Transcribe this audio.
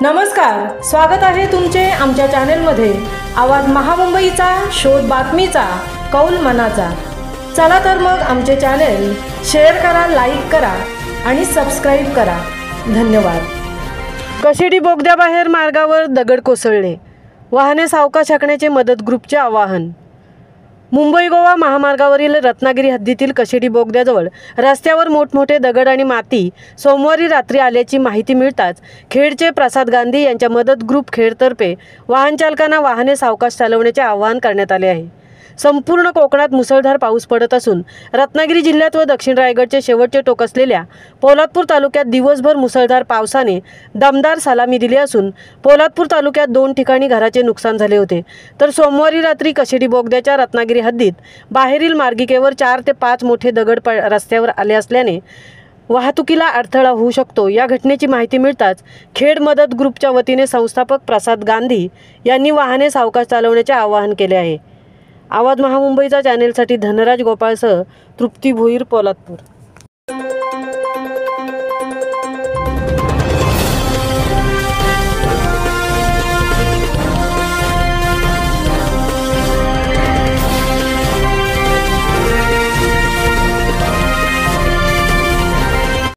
नमस्कार, स्वागत आहे तुमचे आमच्या चॅनलमध्ये। आवाज महामुंबईचा, शोध बातमीचा, कौल मनाचा। चला तर मग आमचे चॅनल शेअर करा, लाईक करा आणि सबस्क्राइब करा। धन्यवाद। कशेडी बोगद्याबाहेर मार्गावर दगड कोसळले, वाहने सावकाश हाकण्याचे मदत ग्रुपचे आवाहन। मुंबई गोवा महामार्गावरील रत्नागिरी हद्दीतील कशेडी बोगद्याजवळ रस्त्यावर मोठमोठे दगड आणि माती सोमवारी रात्री आल्याची माहिती मिळताच खेडचे प्रसाद गांधी यांच्या मदत ग्रुप खेडतर्फे वाहन चालकांना वाहने सावकाश चालवण्याचे आवाहन करण्यात आले आहे। संपूर्ण कोकणात मुसळधार पाऊस पडत असून रत्नागिरी जिल्ह्यात व दक्षिण रायगडचे शेवटचे टोक असलेल्या पोलादपूर तालुक्यात दिवसभर मुसळधार पावसाने दमदार सलामी दिली असून पोलादपूर तालुक्यात 2 ठिकाणी घराचे नुकसान झाले होते। तर सोमवारी रात्री कशेडी बोगद्याच्या रत्नागिरी हद्दीत बाहेरील मार्गिकेवर 4 ते 5 मोठे दगड रस्त्यावर आले असल्याने वाहतुकीला अडथळा होऊ शकतो। या घटनेची माहिती मिळताच खेड मदत ग्रुपच्या वतीने संस्थापक प्रसाद गांधी यांनी वाहने सावकाश चालवण्याचे आवाहन केले आहे। आवाज महामुंबईचा चॅनेलसाठी धनराज गोपाळसह तृप्ती भोईर, पोलादपूर।